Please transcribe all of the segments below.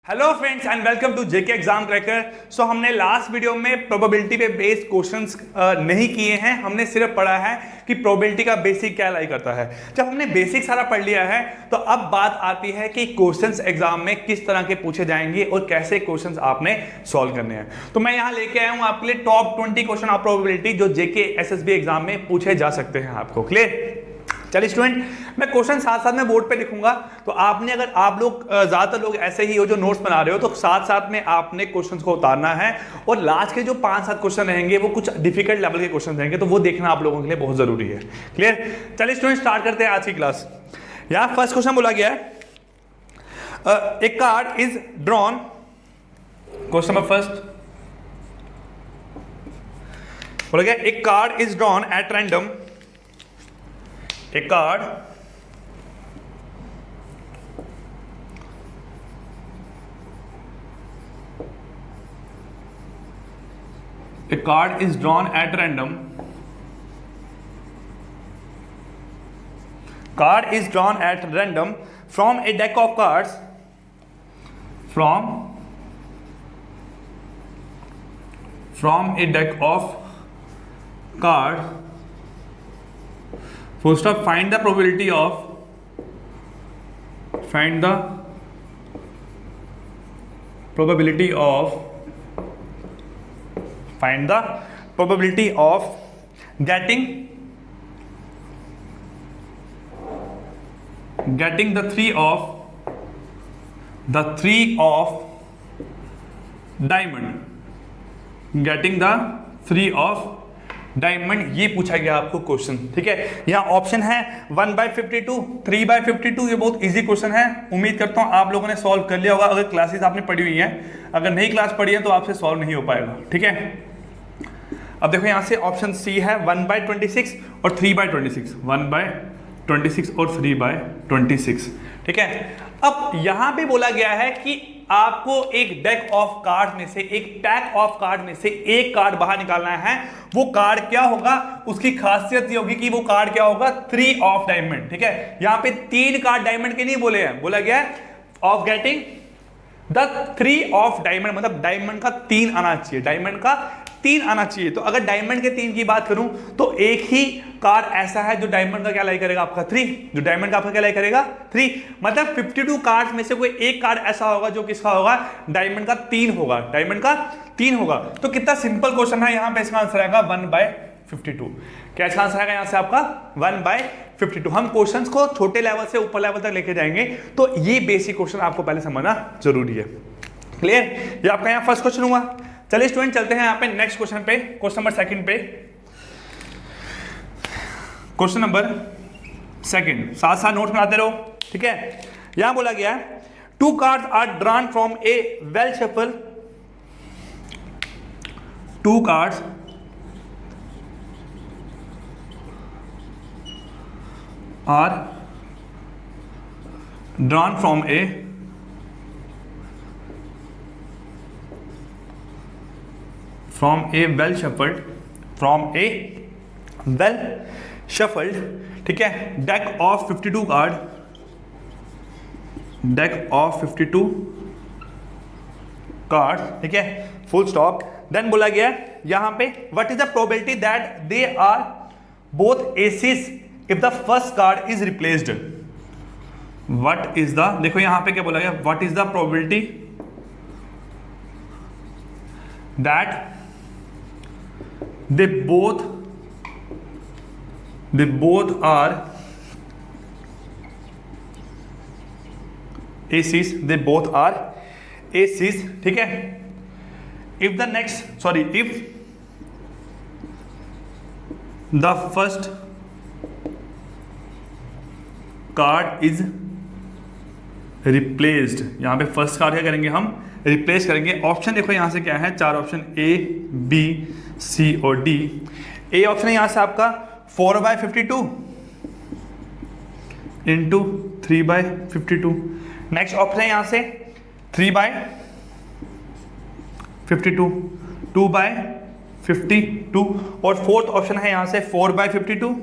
Hello friends and welcome to JK exam cracker. So हमने last video में probability पे based questions नहीं किए हैं, हमने सिर्फ पढ़ा है कि प्रोबेबिलिटी का बेसिक क्या लाई करता है। जब हमने बेसिक सारा पढ़ लिया है तो अब बात आती है कि क्वेश्चंस एग्जाम में किस तरह के पूछे जाएंगे और कैसे क्वेश्चंस आपने सॉल्व करने हैं। तो मैं यहाँ लेके आया हूँ आपके लिए टॉप 20 क्वेश्चन ऑफ प्रोबेबिलिटी जो जेके एसएसबी एग्जाम में पूछे जा सकते हैं आपको। क्लियर? चलिए स्टूडेंट, मैं क्वेश्चन साथ साथ में बोर्ड पे लिखूंगा, तो आपने अगर आप लोग ज्यादातर लोग ऐसे ही हो जो नोट्स बना रहे हो, तो साथ साथ में आपने क्वेश्चंस को उतारना है और लास्ट के जो 5-7 क्वेश्चन रहेंगे वो कुछ डिफिकल्ट लेवल के क्वेश्चन रहेंगे, तो वो देखना आप लोगों के लिए बहुत जरूरी है। क्लियर? चलिए स्टूडेंट स्टार्ट करते हैं आज की क्लास। यहाँ फर्स्ट क्वेश्चन बोला गया है, a card is drawn, question number first बोला गया a card is drawn at random, a card is drawn at random. Card is drawn at random from a deck of cards. From a deck of cards. First up, find the probability of getting the three of diamond. Getting the three of diamond, ये पूछा गया आपको question. ठीक है, यहाँ option है 1/52, 3/52। ये बहुत इजी क्वेश्चन है, उम्मीद करता हूँ आप लोगों ने सॉल्व कर लिया होगा। अगर क्लासेस आपने पढ़ी हुई हैं, अगर नई क्लास पढ़ी है तो आपसे सॉल्व नहीं हो पाएगा। ठीक है, अब देखो यहाँ से ऑप्शन सी है 1/26 और 3/26, 1/26 और 3/26। ठीक है, अब यहाँ पे बोला गया है कि आपको एक डेक ऑफ कार्ड में से, एक पैक ऑफ कार्ड में से एक कार्ड बाहर निकालना है। वो कार्ड क्या होगा, उसकी खासियत ये होगी कि वो कार्ड क्या होगा, 3 ऑफ डायमंड। ठीक है, यहां पे 3 कार्ड डायमंड के नहीं बोले हैं, बोला गया है of getting the 3 of diamond, मतलब डायमंड का 3 आना चाहिए, डायमंड का 3 आना चाहिए। तो अगर डायमंड के 3 की बात करूं तो एक ही कार्ड ऐसा है जो डायमंड का क्या लाई करेगा, आपका 3, जो डायमंड का आपका क्या लाई करेगा 3। मतलब 52 कार्ड्स में से कोई एक कार्ड ऐसा होगा जो किसका होगा, डायमंड का 3 होगा, डायमंड का 3 होगा। तो कितना सिंपल क्वेश्चन है, यहां पे इसका आंसर आएगा 1/52। क्या इसका आंसर आएगा यहां से आपका 1/52। हम क्वेश्चंस को छोटे लेवल से ऊपर लेवल तक लेके जाएंगे, तो ये बेसिक क्वेश्चन आपको पहले समझना जरूरी है। क्लियर? ये आपका यहाँ फर्स्ट क्वेश्चन हुआ। चलिए स्टूडेंट चलते हैं यहाँ पे नेक्स्ट क्वेश्चन पे, क्वेश्चन नंबर सेकंड पे। क्वेश्चन नंबर सेकंड, साथ साथ नोट्स बनाते रहो। ठीक है, यहां बोला गया है 2 cards are drawn from a well shuffle, 2 cards are drawn from a well shuffled, ठीक है, deck of 52 card, deck of 52 card. ठीक है, फुल स्टॉप। देन बोला गया यहां पे what is the probability that they are both aces if the first card is replaced. What is the, देखो यहां पे क्या बोला गया, what is the probability that they both are aces, they both are aces। ठीक है, if the first card is replaced, यहां पे फर्स्ट कार्ड क्या करेंगे, हम रिप्लेस करेंगे। ऑप्शन देखो यहां से क्या है, 4 ऑप्शन ए, बी, सी और डी। ए ऑप्शन है यहां से आपका 4/52 इंटू 3/52। नेक्स्ट ऑप्शन है यहां से 3/52, 2/52 और फोर्थ ऑप्शन है यहां से 4/52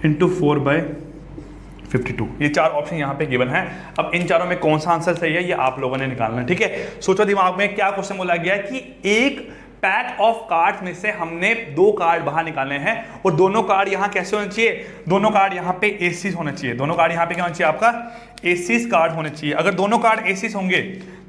इंटू 4/52। 52। ये चार ऑप्शन यहाँ पे गिवन है। अब इन चारों में कौन सा आंसर सही है ये आप लोगों ने निकालना है, ठीक है। सोचो दिमाग में क्या क्वेश्चन बोला गया है कि एक पैक ऑफ कार्ड में से हमने 2 कार्ड बाहर निकालने हैं और दोनों कार्ड यहाँ कैसे होने चाहिए, दोनों कार्ड यहाँ पे एसीज होने चाहिए। दोनों कार्ड यहाँ पे क्या होना चाहिए, आपका एसीज कार्ड होने चाहिए। अगर दोनों कार्ड एसीज होंगे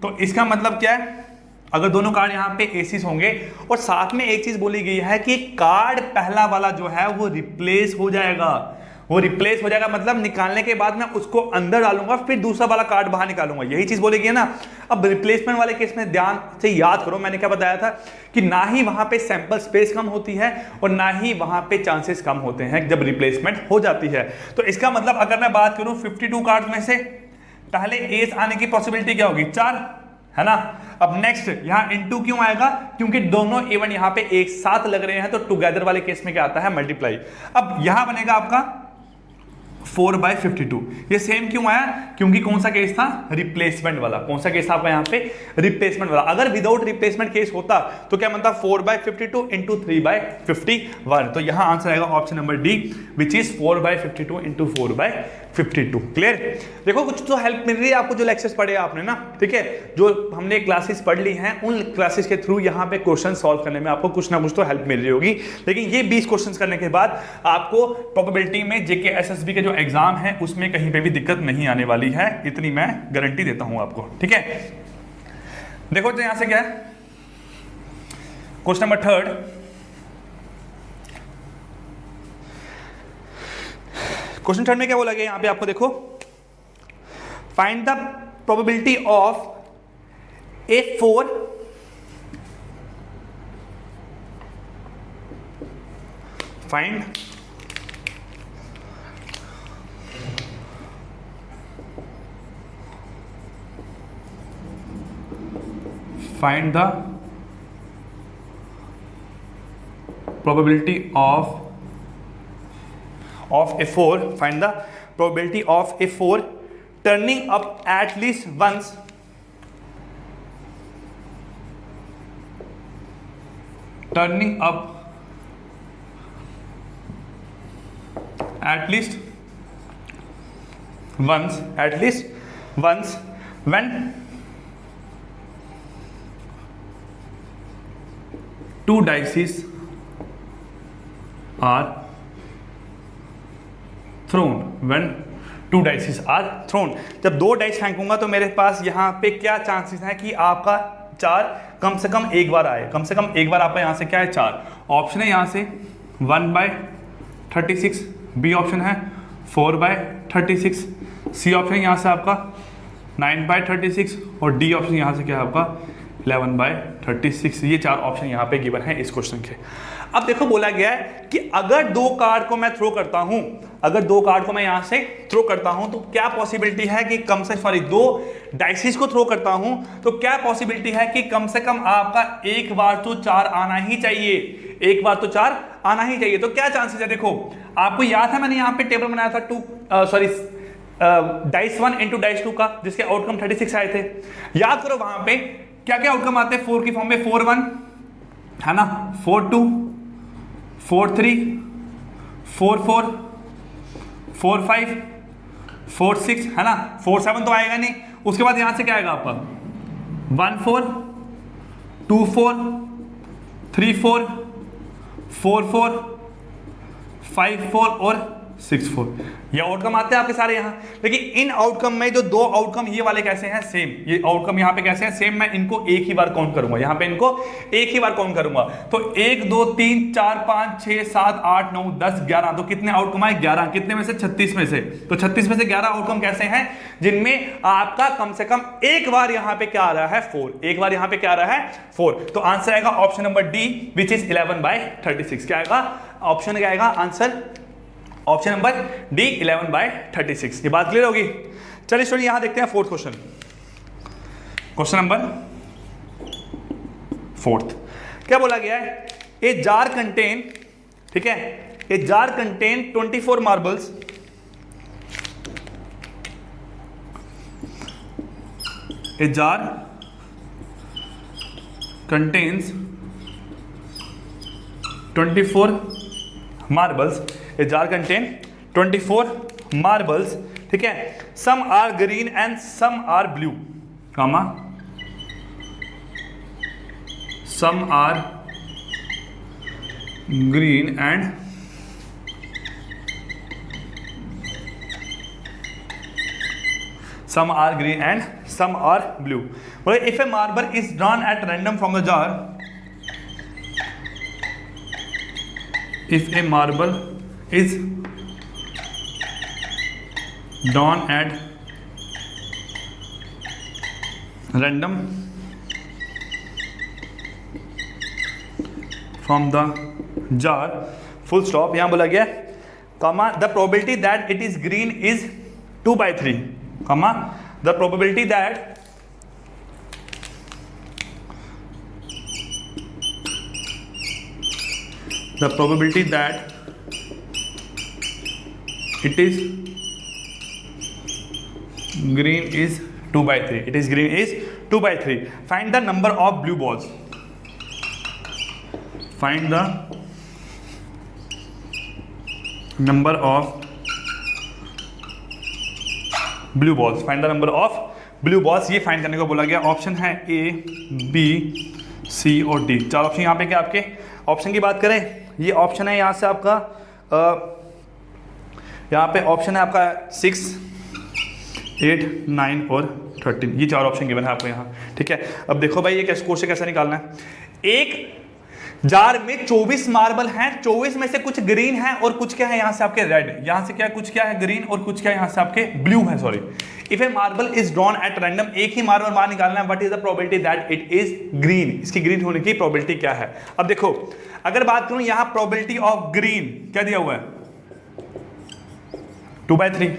तो इसका मतलब क्या है, अगर दोनों कार्ड यहाँ पे एसीज होंगे और साथ में एक चीज बोली गई है कि कार्ड पहला वाला जो है वो रिप्लेस हो जाएगा। वो रिप्लेस हो जाएगा मतलब निकालने के बाद मैं उसको अंदर डालूंगा फिर दूसरा वाला कार्ड बाहर निकालूंगा, यही चीज बोली गई है ना। अब रिप्लेसमेंट वाले केस में ध्यान से याद करो, मैंने क्या बताया था कि ना ही वहां पे सैंपल स्पेस कम होती है और ना ही वहां पे चांसेस कम होते हैं जब रिप्लेसमेंट हो जाती है। तो इसका मतलब अगर मैं बात करूं 52 कार्ड में से पहले एस आने की पॉसिबिलिटी क्या होगी, 4, है ना। अब नेक्स्ट यहां इनटू क्यों आएगा, क्योंकि दोनों इवन यहां पे एक साथ लग रहे हैं तो टुगेदर वाले केस में क्या आता है, मल्टीप्लाई। अब यहां बनेगा आपका 4/52। ये सेम क्यों आया, क्योंकि कौन सा केस था, रिप्लेसमेंट वाला। कौन सा केस था आपका यहाँ पे, रिप्लेसमेंट वाला। अगर विदाउट रिप्लेसमेंट केस होता तो क्या बनता, 4/52 इंटू 3/51। तो यहां आंसर आएगा option number D which is 4/52 into 4/52। Clear. देखो कुछ तो हेल्प मिल रही है आपको जो लेक्चर्स पढ़े आपने ना, ठीक है, जो हमने क्लासेस पढ़ ली हैं उन क्लासेस के थ्रू यहाँ पे क्वेश्चन सॉल्व करने में आपको कुछ ना कुछ तो हेल्प मिल रही होगी। लेकिन ये 20 क्वेश्चन करने के बाद आपको प्रोबेबिलिटी में जेके एसएसबी के जो एग्जाम है उसमें कहीं पे भी दिक्कत नहीं आने वाली है, इतनी मैं गारंटी देता हूं आपको, ठीक है। देखो तो यहां से क्या है, क्वेश्चन नंबर 3। क्वेश्चन 3 में क्या बोला गया यहां पे आपको देखो, find the probability of A4 find find the probability of A4, find the probability of A4 turning up at least once when 2 dices are thrown, when 2 dices are thrown। जब 2 dice फेंकूंगा तो मेरे पास यहाँ पे क्या चांसेस हैं कि आपका 4 कम से कम एक बार आए, कम से कम एक बार आपका यहाँ से क्या है 4। ऑप्शन है यहाँ से 1/36, बी ऑप्शन है 4/36, सी ऑप्शन यहाँ से आपका 9/36 और डी ऑप्शन यहाँ से क्या है आपका 11/36। ये 4 ऑप्शन यहाँ पे गिवन है इस क्वेश्चन के। अब देखो बोला गया है कि अगर 2 कार्ड को मैं थ्रो करता हूं, अगर 2 कार्ड को मैं यहां से थ्रो करता हूं तो क्या पॉसिबिलिटी है कि कम से 2 डाइसिस को थ्रो करता हूं तो क्या पॉसिबिलिटी है कि कम से कम आपका एक बार तो 4 आना ही चाहिए, एक बार तो 4 आना ही चाहिए। तो क्या चांसेस है, देखो आपको याद है मैंने यहाँ पे टेबल बनाया था डाइस 1 इंटू डाइस 2 का, जिसके आउटकम 36 आए थे। याद करो वहां पे क्या क्या आउटकम आते हैं 4 की फॉर्म में, 4-1 है ना, 4-2, 4-3, 4-4, 4-5, 4-6 है ना, 4-7 तो आएगा नहीं। उसके बाद यहां से क्या आएगा आपका 1-4, 2-4, 3-4, 4-4, 5-4 और 6-4। ये आउटकम आते हैं आपके सारे यहाँ। लेकिन इन आउटकम में जो 2 आउटकम ये वाले कैसे हैं, सेम। ये आउटकम यहाँ पे कैसे हैं, सेम। मैं इनको एक ही बार काउंट करूंगा, यहाँ पे इनको एक ही बार काउंट करूंगा। तो 1 2 3 4 5 6 7 8 9 10 11, तो कितने आउटकम आए 11। कितने में से, 36 में से। तो 36 में से 11 आउटकम कैसे हैं, जिनमें आपका कम से कम एक बार यहाँ पे क्या आ रहा है 4, एक बार यहाँ पे क्या आ रहा है 4। तो आंसर आएगा option number D which is 11/36। क्या आएगा ऑप्शन, क्या आएगा आंसर, ऑप्शन नंबर डी 11/36। ये बात क्लियर होगी। चलिए स्टूडेंट यहां देखते हैं 4th question. Question number 4th क्या बोला गया है, ए जार कंटेन, ठीक है, a jar contain 24 marbles, a jar contains 24 marbles, a jar contain 24 marbles ठीक है, some are green and some are blue, comma some are green and some are green and some are blue. Well, if a marble is drawn at random from the jar, if a marble is drawn at random from the jar, full stop, यहाँ बोला गया comma the probability that it is green is 2/3, comma the probability that it is green is 2/3. It is green is 2/3. Find the number of blue balls. Find the number of blue balls, find the number of blue balls, ये find करने को बोला गया। Option है ए, B, सी और D. चार option यहाँ पे क्या आपके ऑप्शन की बात करें, ये ऑप्शन है यहाँ से आपका यहाँ पे ऑप्शन है आपका 6, 8, 9 और 13, ये चार ऑप्शन गिवन है आपको यहाँ, ठीक है। अब देखो भाई ये क्वेश्चन कैसे निकालना है। एक जार में 24 मार्बल हैं, 24 में से कुछ ग्रीन है और कुछ क्या है यहाँ से आपके रेड, यहाँ से क्या कुछ क्या है ग्रीन और कुछ क्या यहाँ से आपके ब्लू है, sorry. If A marble is drawn at random, एक ही मार्बल बाहर निकालना है, what is the probability that it is green, इसकी ग्रीन होने की प्रोबेबिलिटी क्या है। अब देखो अगर बात करूं यहाँ प्रोबेबिलिटी ऑफ ग्रीन क्या दिया हुआ है 2/3,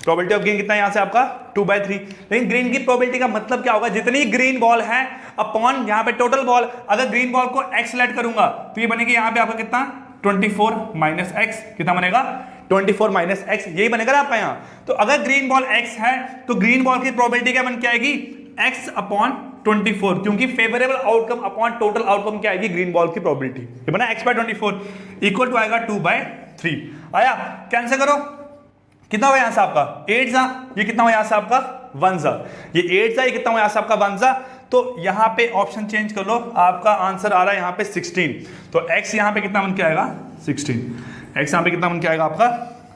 प्रोबेबिलिटी ऑफ ग्रीन कितना है यहाँ से आपका 2/3, लेकिन ग्रीन की प्रोबेबिलिटी का मतलब क्या होगा, जितनी ग्रीन बॉल है अपॉन यहाँ पे टोटल बॉल। अगर ग्रीन बॉल को x लेट करूंगा तो ये बनेगी यहाँ पे आपका कितना 24 माइनस एक्स, कितना बनेगा 24 माइनस एक्स, यही बनेगा ना आपका यहाँ। तो अगर ग्रीन बॉल x है तो ग्रीन बॉल की प्रोबेबिलिटी क्या बन के आएगी x अपॉन 24, क्योंकि favourable outcome upon total outcome क्या आएगी ग्रीन बॉल की प्रोबेबिलिटी, ये बना x/24 इक्वल टू आएगा 2/3। आया, कैंसिल करो, कितना हुआ यहाँ से आपका 8 जा, ये कितना हुआ यहाँ से आपका 1 जा, ये 8 जा, ये कितना हुआ यहाँ से आपका 1 जा। तो यहाँ पे ऑप्शन चेंज कर लो, आपका आंसर आ रहा है यहाँ पे 16, तो x यहाँ पे कितना बन के आएगा 16, x यहाँ पे कितना बन के आएगा आपका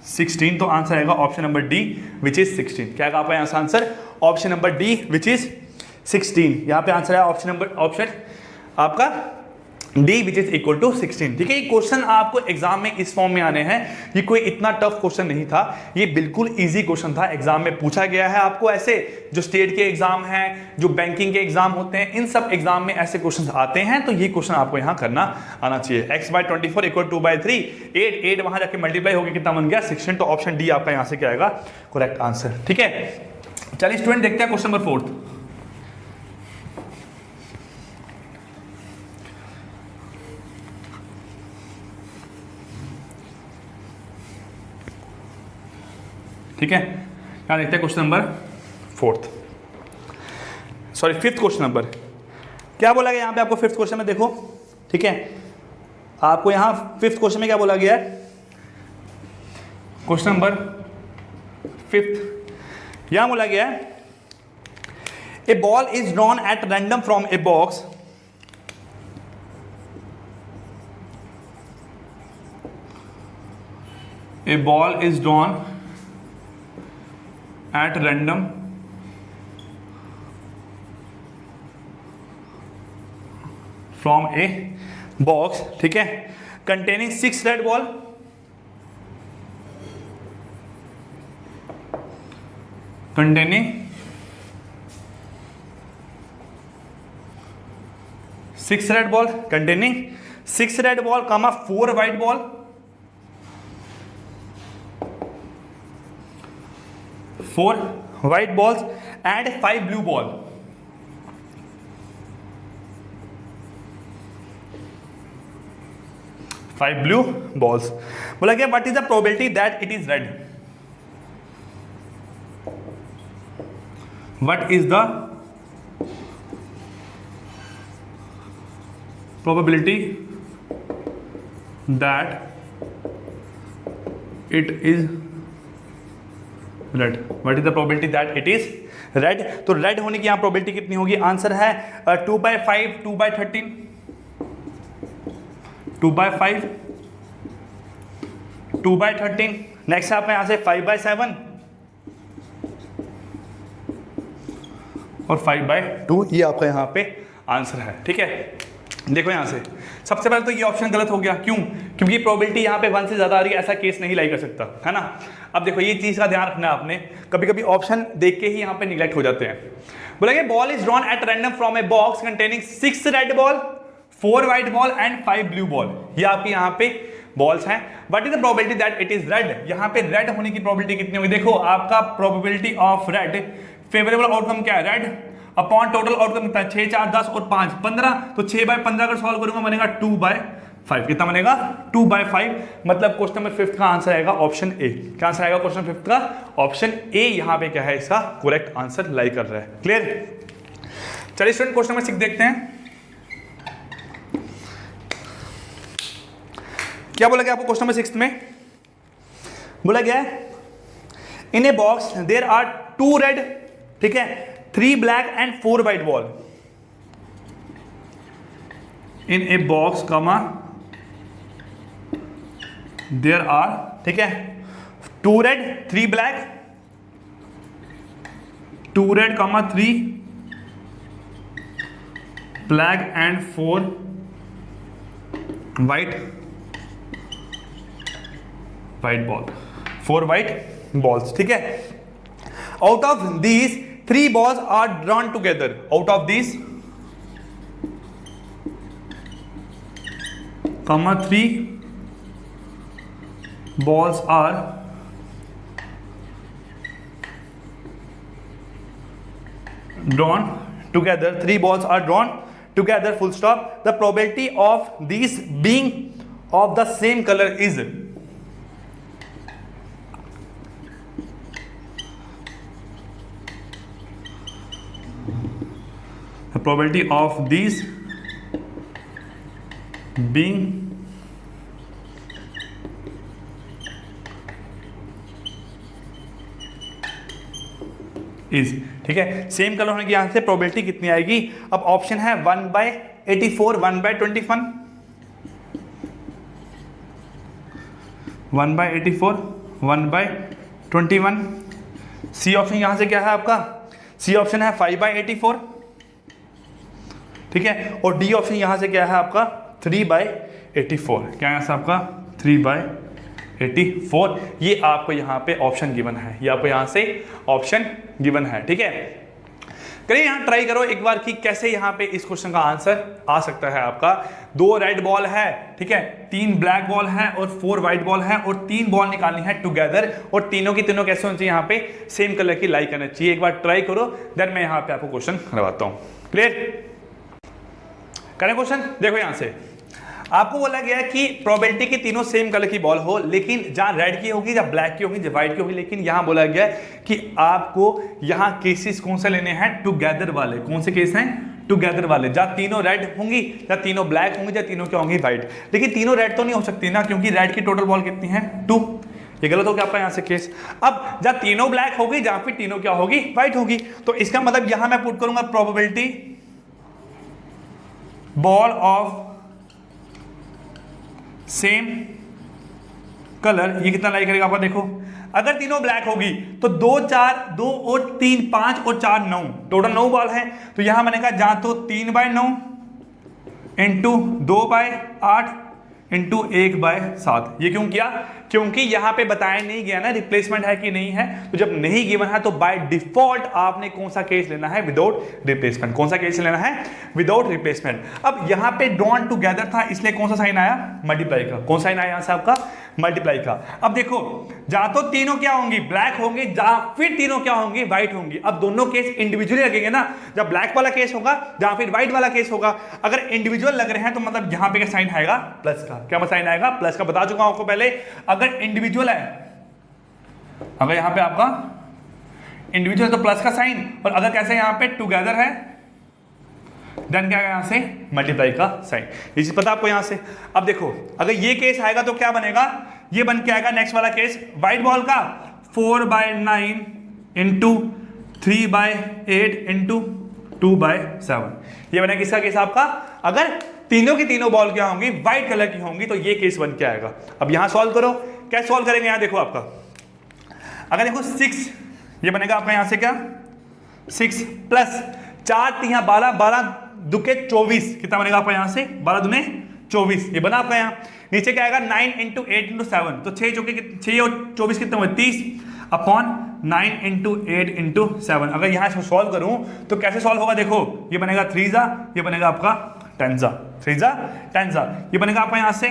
16, तो आंसर आएगा option number D which is 16। क्या आएगा आपका यहाँ से answer option number D which is 16, यहाँ पे आंसर है ऑप्शन आपका D which is equal to 16, ठीक है। ये क्वेश्चन आपको एग्जाम में इस फॉर्म में आने हैं, ये कोई इतना टफ क्वेश्चन नहीं था, ये बिल्कुल इजी क्वेश्चन था, एग्जाम में पूछा गया है आपको। ऐसे जो स्टेट के एग्जाम हैं, जो बैंकिंग के एग्जाम होते हैं, इन सब एग्जाम में ऐसे क्वेश्चन आते हैं, तो ये क्वेश्चन आपको यहाँ करना आना चाहिए। x/24 इक्वल 2/3, 8 वहां जाके मल्टीप्लाई होकर कितना बन गया 16, तो ऑप्शन डी आपका यहाँ से क्या आएगा करेक्ट आंसर, ठीक है। चलिए स्टूडेंट देखते हैं क्वेश्चन नंबर 4। ठीक है, यहाँ देखते हैं question number 5th question number क्या बोला गया यहाँ पे आपको 5th क्वेश्चन में देखो, ठीक है। आपको यहाँ 5th क्वेश्चन में क्या बोला गया है, क्वेश्चन नंबर 5th यहाँ बोला गया है a ball is drawn at random from a box, a ball is drawn at random from a box, ठीक है, containing 6 red ball, containing 6 red ball, containing 6 red ball, 4 white ball, 4 white balls and 5 blue ball. Five blue balls. बोला गया what is the probability that it is red? What is the probability that it is red. What is the probability that it is red? तो red होने की यहाँ probability कितनी होगी? Answer है 2/5, 2/13, 2/5, 2/13। Next है आपका यहाँ से 5/7 और 5/2। ये आपका यहाँ पे आंसर है, ठीक है। देखो यहाँ से सबसे पहले तो ये ऑप्शन गलत हो गया। क्यों? क्योंकि प्रोबेबिलिटी यहाँ पे 1 से ज्यादा आ रही है, ऐसा केस नहीं लाई कर सकता, है ना। अब देखो ये चीज का ध्यान रखना है आपने, कभी कभी ऑप्शन देख के ही यहाँ पे निगलेक्ट हो जाते हैं। बोलेंगे ball is drawn at random from a box containing 6 red ball, 4 white ball and 5 blue ball. ये आपकी यहाँ पे बॉल्स हैं। What is the probability that it is red? यहाँ पे रेड होने की प्रोबेबिलिटी कितनी होगी? देखो आपका probability of red, favourable outcome क्या है? रेड अपॉन टोटल आउटकम कितना है? 6, 4, 10 और 5, 15। तो 6/15 अगर सॉल्व करूंगा बनेगा 2/5। कितना बनेगा? 2/5। मतलब क्वेश्चन नंबर 5 का आंसर आएगा ऑप्शन ए। क्या आंसर आएगा क्वेश्चन 5 का? ऑप्शन ए यहाँ पे क्या है इसका करेक्ट आंसर लाई कर रहा है। क्लियर? चलिए स्टूडेंट क्वेश्चन नंबर 6 देखते हैं। क्या बोला गया आपको क्वेश्चन नंबर 6 में? बोला गया in a box there are 2 red, ठीक है, 3 black and 4 white ball. In a box comma there are, ठीक है, 2 रेड 3 ब्लैक, 2 रेड कमा 3 black and 4 white ball, 4 white balls, ठीक है। Out of these 3 balls are drawn together. Out of these, 3 balls are drawn together. 3 balls are drawn together. Full stop. The probability of these being of the same color is. The probability of these being is, ठीक है। Same colour होने की यहां से probability कितनी आएगी? अब option है 1/84, 1/21, 1/84, 1/21। सी ऑप्शन यहां से क्या है आपका? सी ऑप्शन है 5/84, ठीक है। और डी ऑप्शन यहां से क्या है आपका? 3/84। क्या है आपका? 3/84। ये आपको यहां पे ऑप्शन गिवन है, ये आपको यहां से ऑप्शन गिवन है, ठीक है। करिए यहां ट्राई करो एक बार कि कैसे यहां पे इस क्वेश्चन का आंसर आ सकता है आपका। 2 रेड बॉल है, ठीक है, 3 ब्लैक बॉल है और 4 व्हाइट बॉल है और 3 बॉल निकालनी है टुगेदर, और तीनों की तीनों कैसे होनी चाहिए? यहाँ पे सेम कलर की लाई करना चाहिए। एक बार ट्राई करो, देन मैं यहाँ पे आपको क्वेश्चन करवाता हूँ। क्लियर? करें क्वेश्चन? देखो यहां से आपको बोला गया कि प्रोबेबिलिटी की तीनों सेम कलर की बॉल हो, लेकिन जहां रेड की होगी, जहां ब्लैक की होगी, जहां व्हाइट की होगी, लेकिन यहां बोला गया कि आपको यहां केसेस कौन से लेने हैं? टुगेदर वाले। कौन से केस हैं? टुगेदर वाले। जहां तीनों रेड होंगी, जहां तीनों ब्लैक होंगी, जहां तीनों क्या होंगी? व्हाइट। लेकिन तीनों रेड तो नहीं हो सकती ना, क्योंकि रेड की टोटल बॉल कितनी है? 2। ये गलत हो गया आपका यहां से केस। अब जहां तीनों ब्लैक होगी, जहां फिर तीनों क्या होगी? व्हाइट होगी। तो इसका मतलब यहां मैं पुट करूंगा probability ball of same colour. ये कितना लाई करेगा आपका? देखो अगर तीनों ब्लैक होगी तो 2, 4, 2 और 3, 5 और 4, 9, टोटल 9 बॉल है। तो यहां बनेगा जहां तो 3/9 इंटू 2/8 इंटू 1/7। ये क्यों किया? क्योंकि यहां पे बताया नहीं गया ना रिप्लेसमेंट है कि नहीं है। तो जब नहीं गिवन है तो बाय डिफॉल्ट आपने कौन सा केस लेना है? Without replacement. कौन सा केस लेना है? Without replacement. अब यहां पे ड्रॉन टुगेदर था, इसलिए कौन सा साइन आया? मल्टीप्लाई का। कौन साइन आया यहां से आपका? मल्टीप्लाई का। अब देखो जहां तो तीनों क्या होंगी? ब्लैक होंगे, जहां फिर तीनों क्या होंगी? व्हाइट होंगी। अब दोनों केस इंडिविजुअली लगेंगे ना। जब ब्लैक वाला केस होगा, जहां फिर व्हाइट वाला केस होगा, अगर इंडिविजुअल लग रहे हैं तो मतलब यहां पे क्या साइन आएगा? प्लस का। क्या साइन आएगा? प्लस का। बता चुका हूं आपको पहले। अगर इंडिविजुअल है, अगर यहां पे आपका इंडिविजुअल तो प्लस का साइन, और अगर कैसे यहां पे टुगेदर है देन क्या यहां से? मल्टीप्लाई का साइन। ये चीज पता आपको यहां से। अब देखो अगर ये केस आएगा तो क्या बनेगा? ये बन के आएगा नेक्स्ट वाला केस व्हाइट बॉल का 4/9 इंटू 3/8 इंटू 2/7। ये बना किसका केस आपका? अगर तीनों की तीनों बॉल क्या होंगी, व्हाइट कलर की होंगी, तो ये केस बन के आएगा। अब यहां सॉल्व करो, क्या सॉल्व करेंगे? यहां देखो आपका, अगर देखो 6, ये बनेगा आपका यहां से क्या 6 प्लस 4 3 12, 12 दुके 24, कितना बनेगा आपका यहां से 12 दूने 24, ये बना आपका यहां। नीचे क्या आएगा 9 इंटू 8 इंटू 7, तो 6 चौके 6 और 24 कितने हुए 30 अपॉन 9 इंटू 8 इंटू 7। अगर यहां से सॉल्व करूं तो कैसे सॉल्व होगा? देखो ये बनेगा 3 जा, ये बनेगा आपका 10 जा, 3 जा 10 जा, ये बनेगा आपका यहां से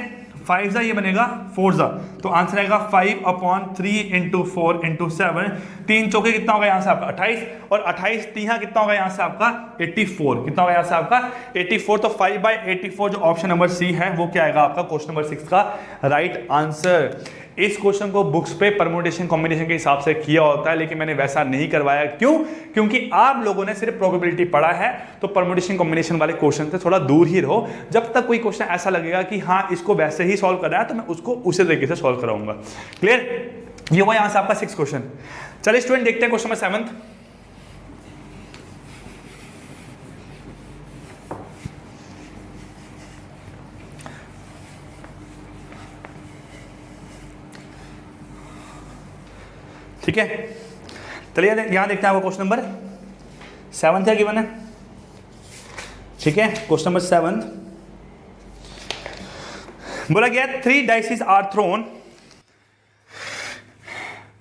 5 जा, ये बनेगा 4 जा। तो आंसर आएगा 5 अपॉन 3 इंटू 4 इंटू 7। 3 चौके कितना होगा यहाँ से आपका 28, और 28 3 कितना होगा यहाँ से आपका 84, कितना होगा यहाँ से आपका 84। तो 5/84 जो ऑप्शन नंबर सी है वो क्या आएगा आपका क्वेश्चन नंबर 6 का राइट आंसर। इस क्वेश्चन को बुक्स पे परमुटेशन कॉम्बिनेशन के हिसाब से किया होता है, लेकिन मैंने वैसा नहीं करवाया। क्यों? क्योंकि आप लोगों ने सिर्फ प्रोबेबिलिटी पढ़ा है, तो परमुटेशन कॉम्बिनेशन वाले क्वेश्चन से थोड़ा दूर ही रहो। जब तक कोई क्वेश्चन ऐसा लगेगा कि हाँ इसको वैसे ही सॉल्व करना है, तो मैं उसको उसी तरीके से सॉल्व कराऊंगा। क्लियर? ये हुआ यहां से आपका 6 क्वेश्चन। चलिए स्टूडेंट देखते हैं क्वेश्चन नंबर 7। ठीक है, चलिए यहां देखते हैं आपको क्वेश्चन नंबर 7 है गिवन है। ठीक है, क्वेश्चन नंबर 7 बोला गया 3 dices are thrown.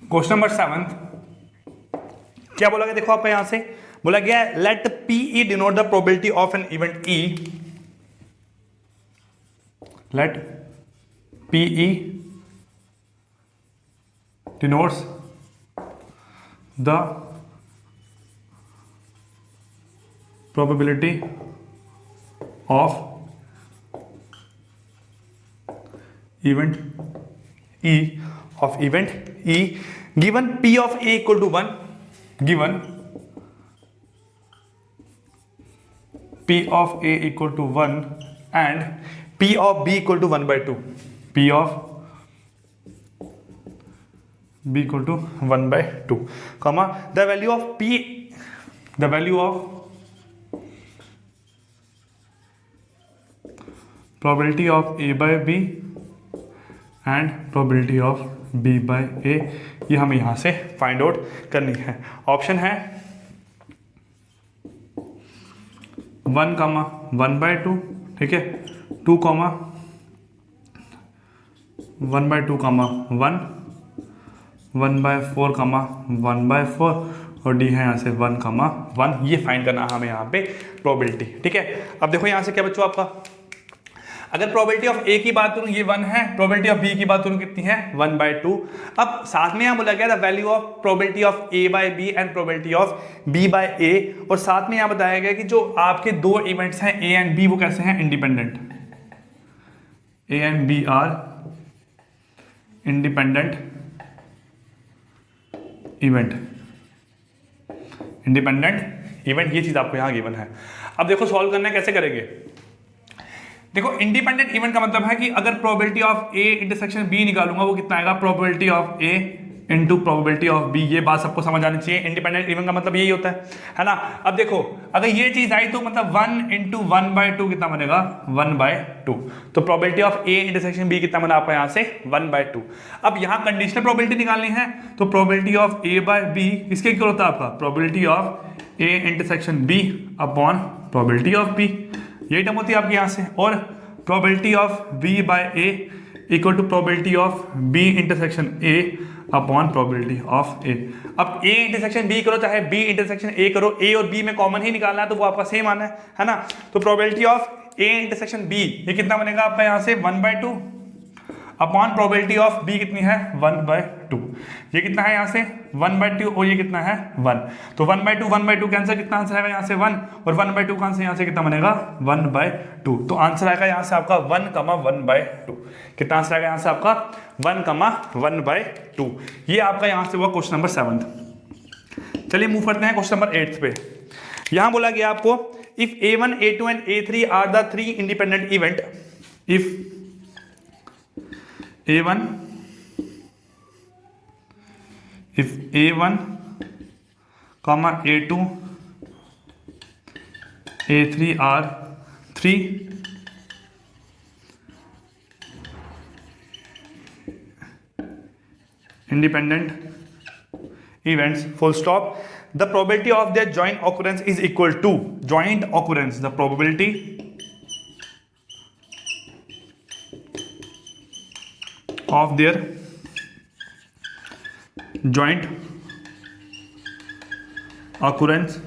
Question number 7 क्या बोला गया? देखो आपका यहां से बोला गया let P E denote the probability of an event E. Let P E denotes the probability of event E of event E given P of A equal to 1, given P of A equal to 1 and P of B equal to 1/2, P of B equal to 1/2, comma the value of P, the value of probability of A by B and probability of B by A, ये हमें यहां से find out करनी है। Option है 1, 1/2, ठीक है, 2, 1/2, 1, 1/4, 1/4, और डी है यहाँ से 1, 1। ये फाइंड करना है हमें यहाँ पे प्रोबेबिलिटी। ठीक है, अब देखो यहाँ से क्या बच्चों आपका, अगर प्रोबेबिलिटी ऑफ ए की बात करूँ ये 1 है, प्रोबेबिलिटी ऑफ बी की बात करूँ कितनी है 1/2। अब साथ में यहाँ बोला गया the value of probability of A by B and probability of B by A, और साथ में यहाँ बताया गया कि जो आपके दो इवेंट्स हैं ए एंड बी वो कैसे हैं independent, A and B are independent event, independent event, ये चीज आपको यहां गिवन है। अब देखो सॉल्व करना है, कैसे करेंगे? देखो इंडिपेंडेंट इवेंट का मतलब है कि अगर probability of A intersection B निकालूंगा वो कितना आएगा, probability of A into probability of B. ये बात सबको समझ आनी चाहिए, इंडिपेंडेंट इवेंट का मतलब यही होता है ना। अब देखो अगर ये चीज आई तो मतलब 1 इंटू 1/2 कितना बनेगा 1/2। तो probability of A intersection B कितना बना आपका यहाँ से 1/2। अब यहाँ कंडीशनल प्रोबेबिलिटी निकालनी है, तो probability of A by B किसके इक्वल होता है आपका, probability of A intersection B upon probability of B, यही टर्म होती है आपके यहाँ से। और probability of B by A equal to probability of B intersection A upon probability of A. अब ए इंटरसेक्शन बी करो चाहे बी इंटरसेक्शन ए करो, ए और बी में कॉमन ही निकालना है तो वो आपका सेम आना है ना। तो probability of A intersection B ये कितना बनेगा आपका यहाँ से 1/2 अपॉन प्रोबेबिलिटी ऑफ बी कितनी है 1/2। ये कितना है यहाँ से 1/2 और ये कितना है 1। तो 1/2 कैंसिल, कितना आंसर आएगा यहाँ से 1, और 1/2 का आंसर यहाँ से कितना बनेगा 1/2। तो आंसर आएगा यहाँ से आपका 1,1/2। कितना आंसर आएगा यहाँ से आपका 1,1/2। ये आपका यहाँ से हुआ क्वेश्चन नंबर 7। चलिए मूव करते हैं क्वेश्चन नंबर 8 पे। यहाँ बोला गया आपको if A1, A2 and A3 are the 3 independent event, if A1, if A1, A2, A3 are 3 independent events, full stop, the probability of their joint occurrence is equal to joint occurrence, the probability of their joint occurrence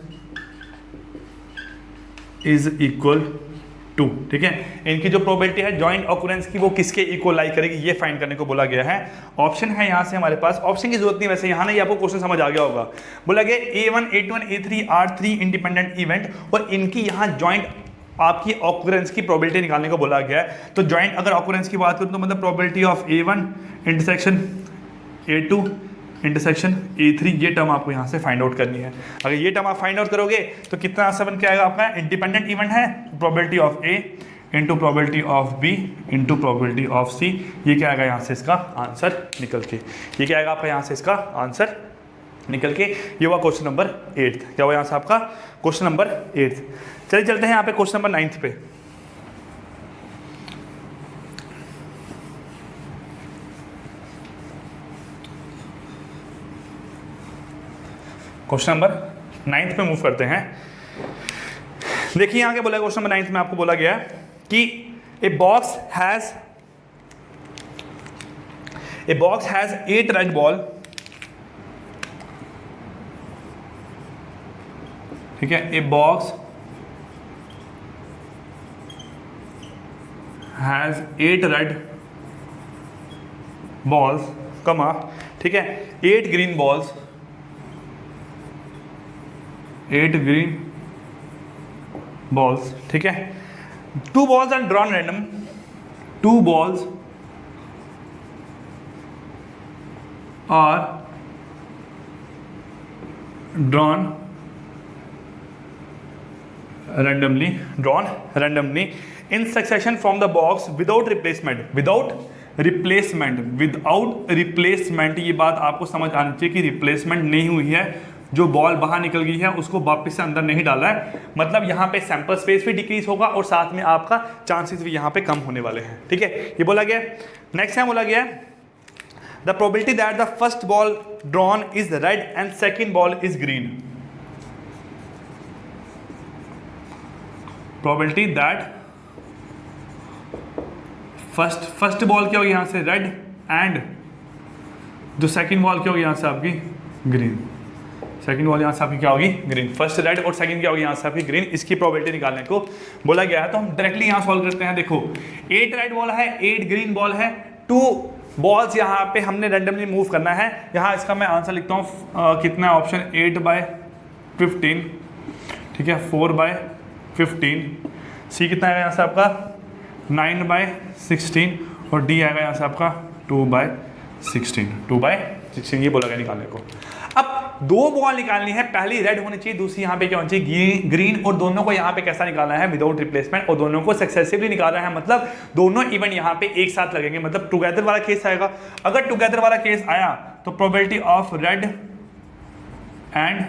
is equal to, ठीक है। इनकी जो probability है joint ऑकुरेंस की वो किसके equal लाई करेगी, ये फाइंड करने को बोला गया है। ऑप्शन है यहाँ से हमारे पास, ऑप्शन की जरूरत नहीं वैसे, यहाँ नहीं, आपको क्वेश्चन समझ आ गया होगा। बोला गया A1, A2 A3 are 3 independent event और इनकी यहाँ जॉइंट आपकी ऑकुरेंस की प्रोबेबिलिटी निकालने को बोला गया है। तो जॉइंट अगर ऑकुरेंस की बात करूँ तो मतलब probability of A1 intersection A2 intersection A3, ये टर्म आपको यहाँ से फाइंड आउट करनी है। अगर ये टर्म आप फाइंड आउट करोगे तो कितना आंसर बन के आएगा आपका, इंडिपेंडेंट इवेंट है, probability of A into probability of B into probability of C, ये क्या आएगा यहाँ से इसका आंसर निकल के, ये क्या आएगा आपका यहाँ से इसका आंसर निकल के। ये हुआ क्वेश्चन नंबर 8। क्या हुआ यहाँ से आपका क्वेश्चन नंबर 8। चलिए चलते हैं यहाँ पे क्वेश्चन नंबर 9 पे। क्वेश्चन नंबर 9 पे मूव करते हैं। देखिए यहाँ क्या बोला, क्वेश्चन नंबर 9 में आपको बोला गया है कि a box has 8 red ball, ठीक है। A box has 8 red balls, कमा, ठीक है, 8 ग्रीन बॉल्स, 8 ग्रीन बॉल्स, ठीक है। 2 balls are drawn random, 2 balls are drawn randomly in succession from the box without replacement, ये बात आपको समझ आनी चाहिए कि रिप्लेसमेंट नहीं हुई है, जो बॉल बाहर निकल गई है उसको वापस से अंदर नहीं डाला है, मतलब यहाँ पे सैंपल स्पेस भी डिक्रीज होगा और साथ में आपका चांसेस भी यहाँ पे कम होने वाले हैं, ठीक है। ये बोला गया। नेक्स्ट टाइम बोला गया the probability that the first ball drawn is red and second ball is green, probability that first ball क्या होगी यहाँ से रेड एंड जो सेकेंड बॉल क्या होगी यहाँ से आपकी ग्रीन, सेकंड बॉल यहाँ से आपकी क्या होगी ग्रीन, फर्स्ट रेड और सेकंड क्या होगी यहाँ से आपकी ग्रीन, इसकी प्रोबेबिलिटी निकालने को बोला गया है। तो हम डायरेक्टली यहाँ सॉल्व करते हैं। देखो 8 रेड बॉल है, 8 ग्रीन बॉल है, 2 बॉल्स यहाँ पे हमने रैंडमली मूव करना है। यहाँ इसका मैं आंसर लिखता हूँ कितना ऑप्शन 8/15, ठीक है, 4/15, सी कितना आएगा यहाँ से आपका 9/16 और डी आएगा यहाँ से आपका 2/16, ये बोला गया निकालने को। अब 2 बॉल निकालनी है, पहली रेड होनी चाहिए, दूसरी यहाँ पे क्या होनी चाहिए ग्रीन, और दोनों को यहाँ पे कैसा निकालना है विदाउट रिप्लेसमेंट, और दोनों को सक्सेसिवली निकालना है, मतलब दोनों इवेंट यहाँ पे एक साथ लगेंगे, मतलब टुगेदर वाला केस आएगा। अगर टुगेदर वाला केस आया तो probability of red and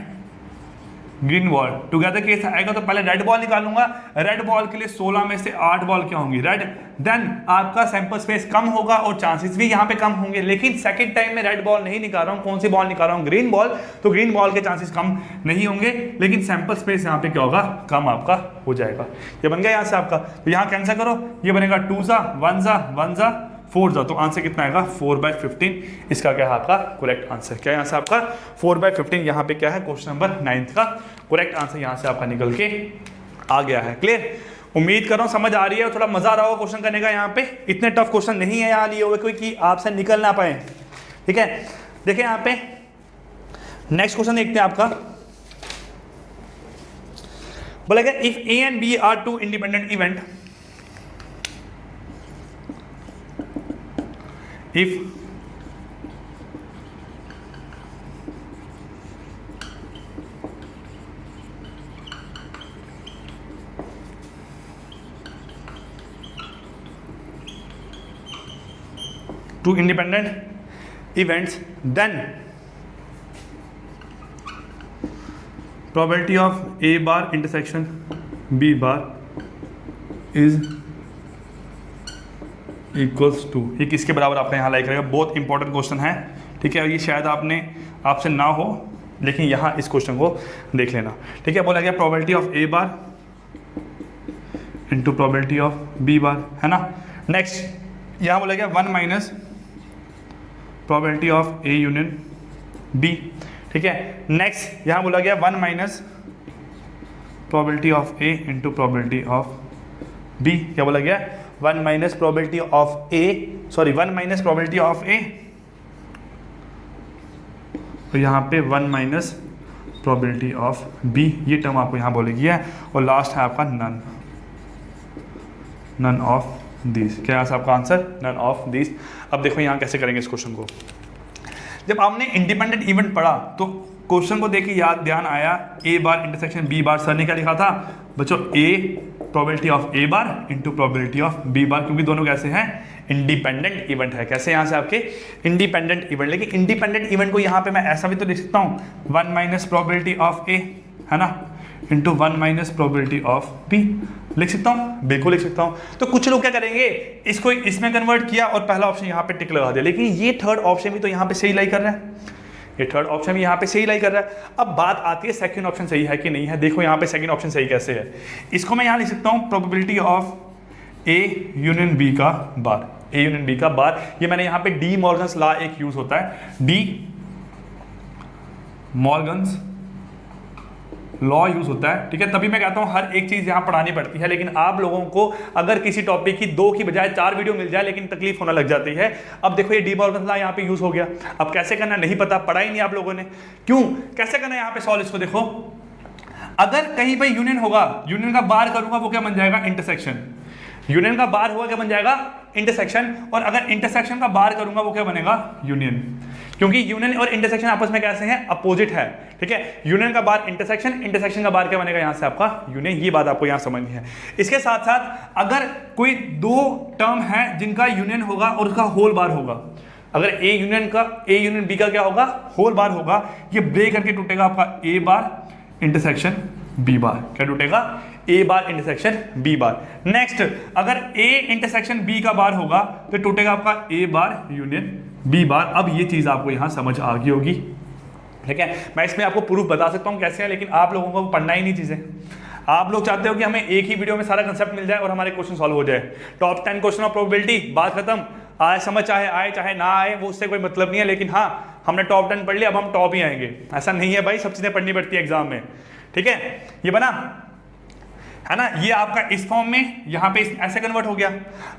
green ball together case आएगा तो पहले रेड बॉल निकालूंगा। रेड बॉल के लिए 16 में से 8 बॉल क्या होंगी रेड, देन आपका सैंपल स्पेस कम होगा और चांसेस भी यहाँ पे कम होंगे। लेकिन सेकंड टाइम में रेड बॉल नहीं निकाल रहा हूँ, कौन सी बॉल निकाल रहा हूँ ग्रीन बॉल, तो ग्रीन बॉल के चांसेस कम नहीं होंगे, लेकिन सैंपल स्पेस यहाँ पे क्या होगा कम आपका हो जाएगा। ये बन गया यहाँ से आपका, तो यहाँ कैंसिल करो, ये बनेगा 2 सा 1 सा 1 सा 4 जा, तो आंसर कितना आएगा 4/15, इसका क्या है आपका करेक्ट आंसर। क्या यहाँ से आपका 4/15 यहाँ पे क्या है क्वेश्चन नंबर 9 का करेक्ट आंसर यहाँ से आपका निकल के आ गया है। क्लियर, उम्मीद कर रहा हूँ समझ आ रही है और थोड़ा मजा आ रहा होगा क्वेश्चन करने का। यहाँ पे इतने टफ क्वेश्चन नहीं है यहाँ लिए हुए कोई कि आपसे निकल ना पाए, ठीक है। देखिए यहाँ पे नेक्स्ट क्वेश्चन देखते हैं आपका, बोलेगा if A and B are 2 independent event, if two independent events then probability of A bar intersection B bar is equals to, ये किसके बराबर आपने यहाँ लाइक करेगा। बहुत इंपॉर्टेंट क्वेश्चन है, ठीक है। ये शायद आपसे ना हो, लेकिन यहाँ इस क्वेश्चन को देख लेना, ठीक है। बोला गया probability of A bar into probability of B bar, है ना। नेक्स्ट यहाँ बोला गया 1 minus probability of A union B, ठीक है। नेक्स्ट यहाँ बोला गया 1 minus probability of A into probability of B. क्या बोला गया 1 minus probability of A, sorry 1 minus probability of A, तो यहाँ पे 1 माइनस प्रोबेबिलिटी ऑफ बी, ये टर्म आपको यहाँ बोलेगी है। और लास्ट है आपका नन ऑफ दिस। क्या है आपका आंसर, नन ऑफ दिस। अब देखो यहाँ कैसे करेंगे इस क्वेश्चन को। जब आपने इंडिपेंडेंट इवेंट पढ़ा तो क्वेश्चन को देख के याद ध्यान आया A bar intersection B bar. Sir ने क्या लिखा था बच्चों, a probability of A bar into probability of B bar, क्योंकि दोनों कैसे हैं, इंडिपेंडेंट इवेंट है। कैसे यहाँ से आपके इंडिपेंडेंट इवेंट। लेकिन इंडिपेंडेंट इवेंट को यहाँ पे मैं ऐसा भी तो लिख सकता हूँ 1 माइनस प्रोबेबिलिटी ऑफ ए, है ना, into 1 minus probability of B. लिख सकता हूँ, बिल्कुल लिख सकता हूँ। तो कुछ लोग क्या करेंगे, इसको इसमें कन्वर्ट किया और पहला ऑप्शन यहाँ पे टिक लगा दिया, लेकिन ये थर्ड ऑप्शन भी तो यहाँ पे सही लाई कर रहा है, ये थर्ड ऑप्शन भी यहाँ पे सही लाई कर रहा है। अब बात आती है सेकंड ऑप्शन सही है कि नहीं है। देखो यहाँ पे सेकंड ऑप्शन सही कैसे है, इसको मैं यहाँ लिख सकता हूँ probability of A union B का बार, ए यूनियन बी का बार। ये मैंने यहाँ पे डी मॉर्गन्स लॉ एक यूज होता है, डी मॉर्गन्स लॉ यूज होता है, ठीक है। तभी मैं कहता हूँ हर एक चीज यहाँ पढ़ानी पड़ती है, लेकिन आप लोगों को अगर किसी टॉपिक की 2 की बजाय 4 वीडियो मिल जाए लेकिन तकलीफ होना लग जाती है। अब देखो ये डी मॉर्गन लॉ यहाँ पे यूज हो गया, अब कैसे करना नहीं पता, पढ़ा ही नहीं आप लोगों ने। क्यों, कैसे करना है यहाँ पे सॉल्व। इसको देखो, अगर कहीं पर यूनियन होगा, यूनियन का बार करूंगा वो क्या बन जाएगा, इंटरसेक्शन। यूनियन का बार हुआ क्या बन जाएगा, इंटरसेक्शन। और अगर इंटरसेक्शन का बार करूंगा वो क्या बनेगा, यूनियन। क्योंकि यूनियन और इंटरसेक्शन आपस में कैसे हैं, अपोजिट है, ठीक है। यूनियन का बार इंटरसेक्शन, इंटरसेक्शन का बार क्या बनेगा यहाँ से आपका यूनियन। ये बात आपको यहाँ समझनी है। इसके साथ साथ अगर कोई 2 टर्म है जिनका यूनियन होगा और उसका होल बार होगा, अगर ए यूनियन बी का क्या होगा, होल बार होगा, ये ब्रेक करके टूटेगा आपका ए बार इंटरसेक्शन बी बार। क्या टूटेगा, A bar intersection B bar. Next, अगर ए इंटरसेक्शन बी का बार होगा तो टूटेगा आपका ए बार यूनियन बी बार। अब ये चीज आपको यहां समझ आ गई होगी, ठीक है। मैं इसमें आपको प्रूफ बता सकता हूं कैसे है, लेकिन आप लोगों को पढ़ना ही नहीं चीजें। आप लोग चाहते हो कि हमें एक ही वीडियो में सारा कंसेप्ट मिल जाए और हमारे क्वेश्चन सॉल्व हो जाए। टॉप 10 क्वेश्चन ऑफ प्रोबेबिलिटी, बात खत्म। आए समझ चाहे आए चाहे ना आए, वो उससे कोई मतलब नहीं है। लेकिन हाँ, हमने टॉप 10 पढ़ लिया, अब हम टॉप ही आएंगे, ऐसा नहीं है भाई। सब चीजें पढ़नी पड़ती है एग्जाम में, ठीक है। ये बना है ना, ये आपका इस फॉर्म में यहाँ पे ऐसे कन्वर्ट हो गया।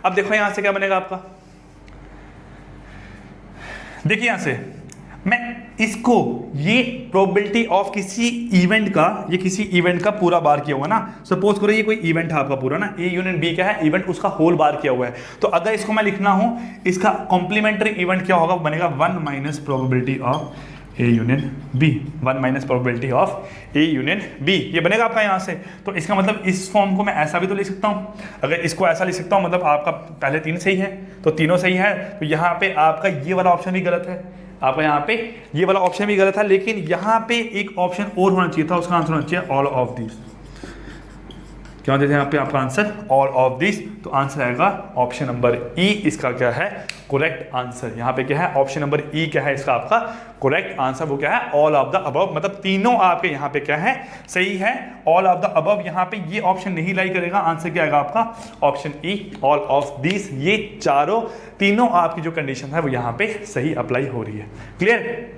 अब देखो यहाँ से क्या बनेगा आपका, देखिए यहाँ से मैं इसको, ये प्रोबेबिलिटी ऑफ किसी इवेंट का, ये किसी इवेंट का पूरा बार किया हुआ ना। सपोज करो ये कोई इवेंट है आपका पूरा ना, ए यूनियन बी क्या है इवेंट, उसका होल बार किया हुआ है। तो अगर इसको मैं लिखना हूं, इसका कॉम्प्लीमेंट्री इवेंट क्या होगा, बनेगा 1 minus probability of A union B, 1 minus probability of A union B. ये बनेगा आपका यहाँ से। तो इसका मतलब इस फॉर्म को मैं ऐसा भी तो लिख सकता हूँ। अगर इसको ऐसा लिख सकता हूँ, मतलब आपका पहले 3 सही है तो तीनों सही है। तो यहाँ पे आपका ये वाला ऑप्शन भी गलत है, आपका यहाँ पे ये वाला ऑप्शन भी गलत है। लेकिन यहाँ पे एक ऑप्शन और होना चाहिए था, उसका आंसर होना चाहिए ऑल ऑफ दिस। क्या देते हैं यहाँ पे आपका आंसर, ऑल ऑफ दिस। तो आंसर आएगा ऑप्शन नंबर ई, इसका क्या है करेक्ट आंसर। यहाँ पे क्या है, ऑप्शन नंबर ई क्या है इसका आपका करेक्ट आंसर, वो क्या है ऑल ऑफ द अबव। मतलब तीनों आपके यहाँ पे क्या है, सही है, ऑल ऑफ द अबव। यहाँ पे ये ऑप्शन नहीं लाई करेगा, आंसर क्या आएगा आपका option E, all of this. ये तीनों आपकी जो कंडीशन है वो यहाँ पे सही अप्लाई हो रही है। क्लियर।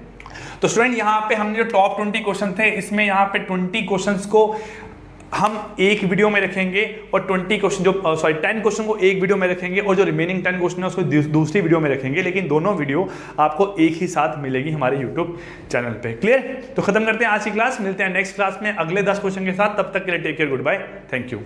तो स्टूडेंट यहाँ पे हमने जो टॉप 20 क्वेश्चन थे, इसमें यहाँ पे 20 क्वेश्चंस को हम एक वीडियो में रखेंगे और 10 क्वेश्चन को एक वीडियो में रखेंगे और जो रिमेनिंग 10 क्वेश्चन है उसको दूसरी वीडियो में रखेंगे। लेकिन दोनों वीडियो आपको एक ही साथ मिलेगी हमारे यूट्यूब चैनल पे। क्लियर। तो खत्म करते हैं आज की क्लास, मिलते हैं नेक्स्ट क्लास में अगले 10 क्वेश्चन के साथ। तब तक के लिए take care, goodbye, thank you.